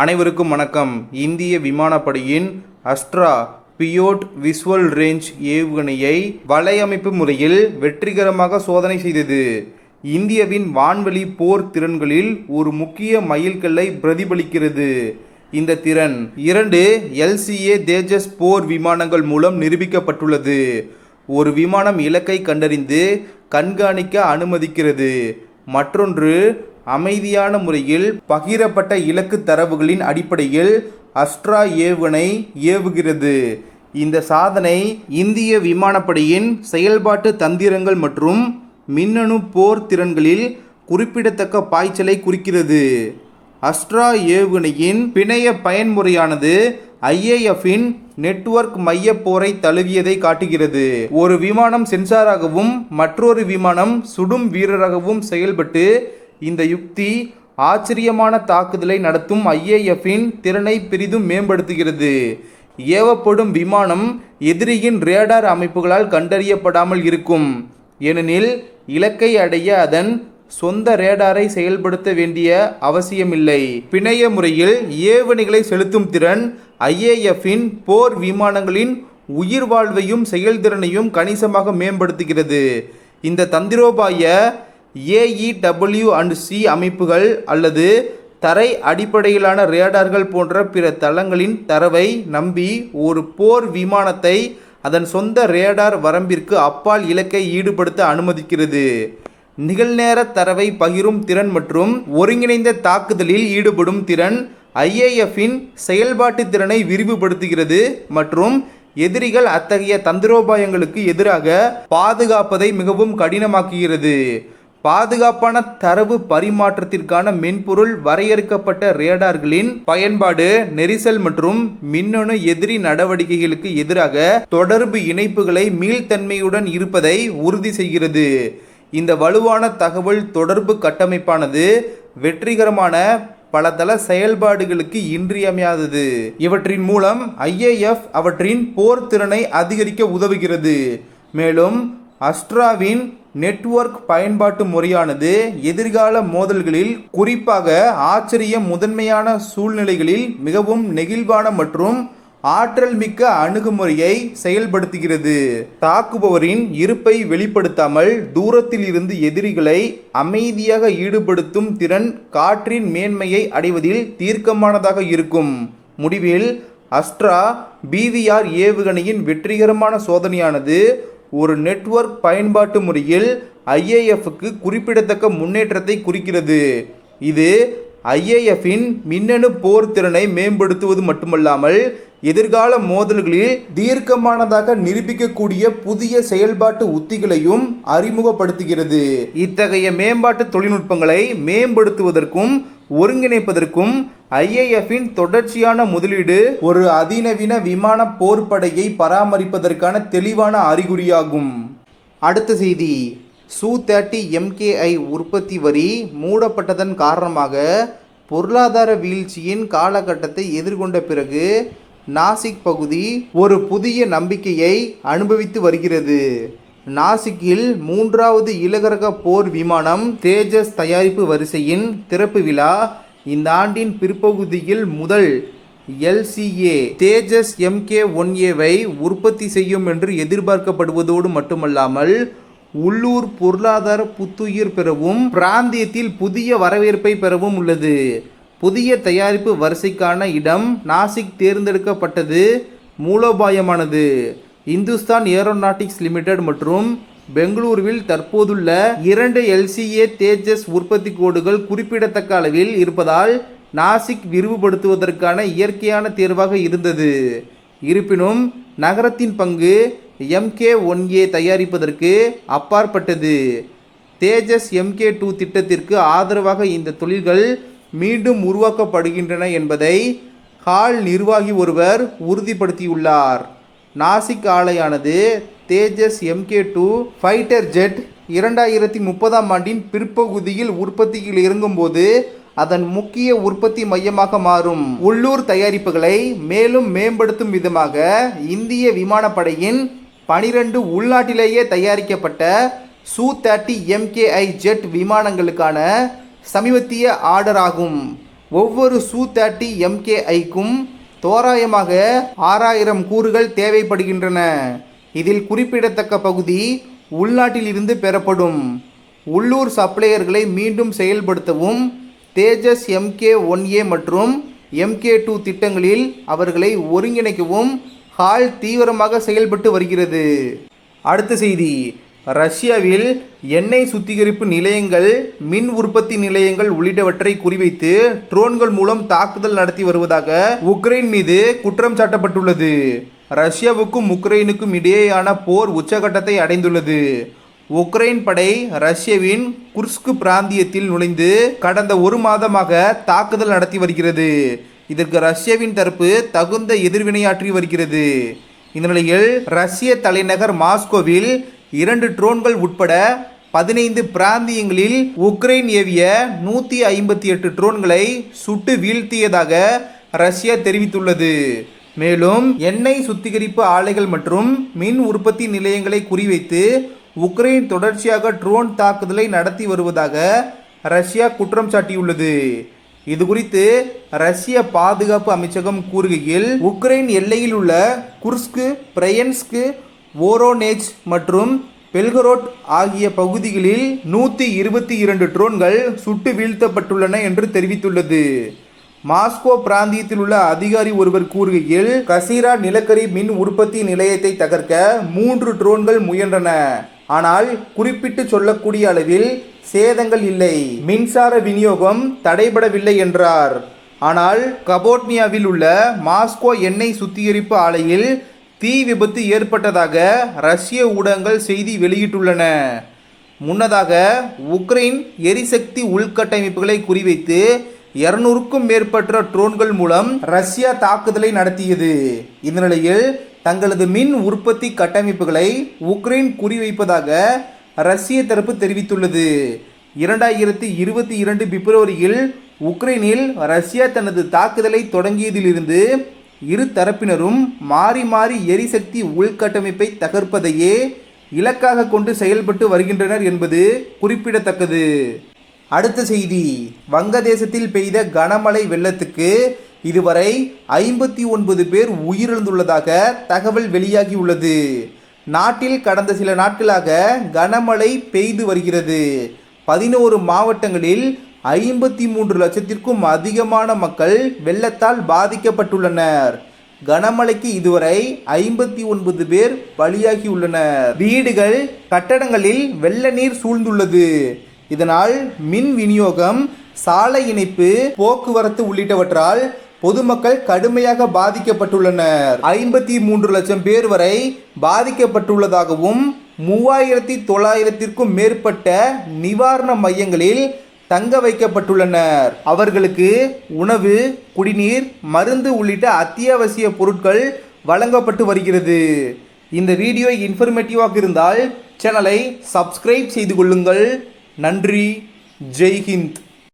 அனைவருக்கும் வணக்கம். இந்திய விமானப்படையின் அஸ்ட்ரா பியோட் விசுவல் ரேஞ்ச் ஏவுகணையை வலையமைப்பு முறையில் வெற்றிகரமாக சோதனை செய்தது. இந்தியாவின் வான்வெளி போர் திறன்களில் ஒரு முக்கிய மைல்கல்லை பிரதிபலிக்கிறது. இந்த திறன் 2 LCA தேஜஸ் போர் விமானங்கள் மூலம் நிரூபிக்கப்பட்டுள்ளது. ஒரு விமானம் இலக்கை கண்டறிந்து கண்காணிக்க அனுமதிக்கிறது, மற்றொன்று அமைதியான முறையில் பகிரப்பட்ட இலக்கு தரவுகளின் அடிப்படையில் அஸ்ட்ரா ஏவுகணை ஏவுகிறது. இந்த சாதனை இந்திய விமானப்படையின் செயல்பாட்டு தந்திரங்கள் மற்றும் மின்னணு போர் திறன்களில் குறிப்பிடத்தக்க பாய்ச்சலை குறிக்கிறது. அஸ்ட்ரா ஏவுகணையின் பிணைய பயன்முறையானது IAFஇன் நெட்வொர்க் மைய போரை தழுவியதை காட்டுகிறது. ஒரு விமானம் சென்சாராகவும் மற்றொரு விமானம் சுடும் வீரராகவும் செயல்பட்டு இந்த யுக்தி ஆச்சரியமான தாக்குதலை நடத்தும் IAFஇன் திறனை பெரிதும் மேம்படுத்துகிறது. ஏவப்படும் விமானம் எதிரியின் ரேடார் அமைப்புகளால் கண்டறியப்படாமல் இருக்கும், ஏனெனில் இலக்கை அடைய அதன் சொந்த ரேடாரை செயல்படுத்த வேண்டிய அவசியமில்லை. பிணைய முறையில் ஏவுகணைகளை செலுத்தும் திறன் IAFஇன் போர் விமானங்களின் உயிர் வாழ்வையும் செயல்திறனையும் கணிசமாக மேம்படுத்துகிறது. இந்த தந்திரோபாய AEW&C அமைப்புகள் அல்லது தரை அடிப்படையிலான ரேடார்கள் போன்ற பிற தளங்களின் தரவை நம்பி ஒரு போர் விமானத்தை அதன் சொந்த ரேடார் வரம்பிற்கு அப்பால் இலக்கை ஈடுபடுத்த அனுமதிக்கிறது. நிகழ்நேர தரவை பகிரும் திறன் மற்றும் ஒருங்கிணைந்த தாக்குதலில் ஈடுபடும் திறன் IAFஇன் செயல்பாட்டு திறனை விரிவுபடுத்துகிறது மற்றும் எதிரிகள் அத்தகைய தந்திரோபாயங்களுக்கு எதிராக பாதுகாப்பதை மிகவும் கடினமாக்குகிறது. பாதுகாப்பான தரவு பரிமாற்றத்திற்கான மென்பொருள் வரையறுக்கப்பட்ட ரேடார்களின் பயன்பாடு நெரிசல் மற்றும் மின்னணு எதிரி நடவடிக்கைகளுக்கு எதிராக தொடர்பு இணைப்புகளை மீள்தன்மையுடன் இருப்பதை உறுதி செய்கிறது. இந்த வலுவான தகவல் தொடர்பு கட்டமைப்பானது வெற்றிகரமான பலதள செயல்பாடுகளுக்கு இன்றியமையாதது. இவற்றின் மூலம் IAF அவற்றின் போர் திறனை அதிகரிக்க உதவுகிறது. மேலும் அஸ்ட்ராவின் நெட்வொர்க் பயன்பாட்டு முறையானது எதிர்கால மோதல்களில், குறிப்பாக ஆச்சரியம் முதன்மையான சூழ்நிலைகளில் மிகவும் நெகிழ்வான மற்றும் ஆற்றல் மிக்க அணுகுமுறையை செயல்படுத்துகிறது. தாக்குபவரின் இருப்பை வெளிப்படுத்தாமல் தூரத்தில் இருந்து எதிரிகளை அமைதியாக ஈடுபடுத்தும் திறன் காற்றின் மேன்மையை அடைவதில் தீர்க்கமானதாக இருக்கும். முடிவில் அஸ்ட்ரா BVR ஏவுகணையின் வெற்றிகரமான சோதனையானது ஒரு நெட்வொர்க் பயன்பாட்டு முறையில் IAFக்கு குறிப்பிடத்தக்க முன்னேற்றத்தை குறிக்கிறது. இது IAFஇன் மின்னணு போர் திறனை மேம்படுத்துவது மட்டுமல்லாமல் எதிர்கால மோதல்களில் தீர்க்கமானதாக நிரூபிக்கக்கூடிய புதிய செயல்பாட்டு உத்திகளையும் அறிமுகப்படுத்துகிறது. இத்தகைய மேம்பாட்டு தொழில்நுட்பங்களை மேம்படுத்துவதற்கும் ஒருங்கிணைப்பதற்கும் IAFஇன் தொடர்ச்சியான முதலீடு ஒரு அதிநவீன விமான போர்ப்படையை பராமரிப்பதற்கான தெளிவான அறிகுறியாகும். அடுத்த செய்தி, Su-30 MKI உற்பத்தி வரி மூடப்பட்டதன் காரணமாக பொருளாதார வீழ்ச்சியின் காலகட்டத்தை எதிர்கொண்ட பிறகு நாசிக் பகுதி ஒரு புதிய நம்பிக்கையை அனுபவித்து வருகிறது. நாசிக்கில் 3வது இலகுரக போர் விமானம் தேஜஸ் தயாரிப்பு வரிசையின் திறப்பு விழா இந்த ஆண்டின் பிற்பகுதியில் முதல் LCA தேஜஸ் MK-1Aவை உற்பத்தி செய்யும் என்று எதிர்பார்க்கப்படுவதோடு மட்டுமல்லாமல் உள்ளூர் பொருளாதார புத்துயிர் பெறவும் பிராந்தியத்தில் புதிய வரவேற்பை பெறவும் உள்ளது. புதிய தயாரிப்பு வரிசைக்கான இடம் நாசிக் தேர்ந்தெடுக்கப்பட்டது மூலோபாயமானது. இந்துஸ்தான் ஏரோநாட்டிக்ஸ் லிமிடெட் மற்றும் பெங்களூருவில் தற்போதுள்ள 2 LCA தேஜஸ் உற்பத்தி கோடுகள் குறிப்பிடத்தக்க அளவில் இருப்பதால் நாசிக் விரிவுபடுத்துவதற்கான இயற்கையான தேர்வாக இருந்தது. இருப்பினும் நகரத்தின் பங்கு MK-1A தயாரிப்பதற்கு அப்பாற்பட்டது. தேஜஸ் MK-2 திட்டத்திற்கு ஆதரவாக இந்த தொழில்கள் மீண்டும் உருவாக்கப்படுகின்றன என்பதை ஹால் நிர்வாகி ஒருவர் உறுதிப்படுத்தியுள்ளார். நாசிக் ஆலையானது தேஜஸ் MK-2 ஃபைட்டர் ஜெட் 2030ஆம் ஆண்டின் பிற்பகுதியில் உற்பத்தியில் இறங்கும்போது அதன் முக்கிய உற்பத்தி மையமாக மாறும். உள்ளூர் தயாரிப்புகளை மேலும் மேம்படுத்தும் விதமாக இந்திய விமானப்படையின் 12 உள்நாட்டிலேயே தயாரிக்கப்பட்ட Su-30 MKI ஜெட் விமானங்களுக்கான சமீபத்திய ஆர்டர் ஆகும். ஒவ்வொரு Su-30 MKIக்கும் தோராயமாக 6000 கூறுகள் தேவைப்படுகின்றன. இதில் குறிப்பிடத்தக்க பகுதி உள்நாட்டில் இருந்து பெறப்படும். உள்ளூர் சப்ளையர்களை மீண்டும் செயல்படுத்தவும் தேஜஸ் MK-1A மற்றும் MK-2 திட்டங்களில் அவர்களை ஒருங்கிணைக்கவும் ஹால் தீவிரமாக செயல்பட்டு வருகிறது. அடுத்த செய்தி, ரஷ்யாவில் எண்ணெய் சுத்திகரிப்பு நிலையங்கள், மின் உற்பத்தி நிலையங்கள் உள்ளிட்டவற்றை குறிவைத்து ட்ரோன்கள் மூலம் தாக்குதல் நடத்தி வருவதாக உக்ரைன் மீது குற்றம் சாட்டப்பட்டுள்ளது. ரஷ்யாவுக்கும் உக்ரைனுக்கும் இடையேயான போர் உச்சகட்டத்தை அடைந்துள்ளது. உக்ரைன் படை ரஷ்யாவின் குர்ஸ்க் பிராந்தியத்தில் நுழைந்து கடந்த ஒரு மாதமாக தாக்குதல் நடத்தி வருகிறது. இதற்கு ரஷ்யாவின் தரப்பு தகுந்த எதிர்வினையாற்றி வருகிறது. இந்த நிலையில் ரஷ்ய தலைநகர் மாஸ்கோவில் 2 ட்ரோன்கள் உட்பட 15 பிராந்தியங்களில் உக்ரைன் ஏவிய 158 ட்ரோன்களை சுட்டு வீழ்த்தியதாக ரஷ்யா தெரிவித்துள்ளது. மேலும் எண்ணெய் சுத்திகரிப்பு ஆலைகள் மற்றும் மின் உற்பத்தி நிலையங்களை குறிவைத்து உக்ரைன் தொடர்ச்சியாக ட்ரோன் தாக்குதலை நடத்தி வருவதாக ரஷ்யா குற்றம் சாட்டியுள்ளது. இது குறித்து ரஷ்ய பாதுகாப்பு அமைச்சகம் கூறுகையில், உக்ரைன் எல்லையில் உள்ள குர்ஸ்க், பிரையன்ஸ்க், வோரோனேஜ் மற்றும் பெல்கரோட் ஆகிய பகுதிகளில் 122 ட்ரோன்கள் சுட்டு வீழ்த்தப்பட்டுள்ளன என்று தெரிவித்துள்ளது. மாஸ்கோ பிராந்தியத்தில் உள்ள அதிகாரி ஒருவர் கூறுகையில், கசிரா நிலக்கரி மின் உற்பத்தி நிலையத்தை தகர்க்க 3 ட்ரோன்கள் முயன்றன. ஆனால் குறிப்பிட்டு சொல்லக்கூடிய அளவில் சேதங்கள் இல்லை, மின்சார விநியோகம் தடைபடவில்லை என்றார். ஆனால் கபோட்னியாவில் உள்ள மாஸ்கோ எண்ணெய் சுத்திகரிப்பு ஆலையில் தீ விபத்து ஏற்பட்டதாக ரஷ்ய ஊடகங்கள் செய்தி வெளியிட்டுள்ளன. முன்னதாக உக்ரைன் எரிசக்தி உள்கட்டமைப்புகளை குறிவைத்து 200க்கும் மேற்பட்ட ட்ரோன்கள் மூலம் ரஷ்யா தாக்குதலை நடத்தியது. இந்த நிலையில் தங்களது மின் உற்பத்தி கட்டமைப்புகளை உக்ரைன் குறிவைப்பதாக ரஷ்ய தரப்பு தெரிவித்துள்ளது. 2022 பிப்ரவரியில் உக்ரைனில் ரஷ்யா தனது தாக்குதலை தொடங்கியதிலிருந்து இரு தரப்பினரும் மாறி மாறி எரிசக்தி உள்கட்டமைப்பை தகர்ப்பதையே இலக்காக கொண்டு செயல்பட்டு வருகின்றனர் என்பது குறிப்பிடத்தக்கது. அடுத்த செய்தி, வங்கதேசத்தில் பெய்த கனமழை வெள்ளத்துக்கு இதுவரை 59 பேர் உயிரிழந்துள்ளதாக தகவல் வெளியாகியுள்ளது. நாட்டில் கடந்த சில நாட்களாக கனமழை பெய்து வருகிறது. 11 மாவட்டங்களில் 53 லட்சத்திற்கும் அதிகமான மக்கள் வெள்ளத்தால் பாதிக்கப்பட்டுள்ளனர். கனமழைக்கு இதுவரை 59 பேர் பலியாகியுள்ளனர். வீடுகள், கட்டடங்களில் வெள்ள நீர் சூழ்ந்துள்ளது. இதனால் மின் விநியோகம், சாலை இணைப்பு, போக்குவரத்து உள்ளிட்டவற்றால் பொதுமக்கள் கடுமையாக பாதிக்கப்பட்டுள்ளனர். 53 லட்சம் பேர் வரை பாதிக்கப்பட்டுள்ளதாகவும் 3900க்கும் மேற்பட்ட நிவாரண மையங்களில் தங்க வைக்கப்பட்டுள்ளனர். அவர்களுக்கு உணவு, குடிநீர், மருந்து உள்ளிட்ட அத்தியாவசிய பொருட்கள் வழங்கப்பட்டு வருகிறது. இந்த வீடியோ இன்ஃபர்மேட்டிவாக இருந்தால் சேனலை சப்ஸ்கிரைப் செய்து கொள்ளுங்கள். நன்றி. ஜெய் ஹிந்த்.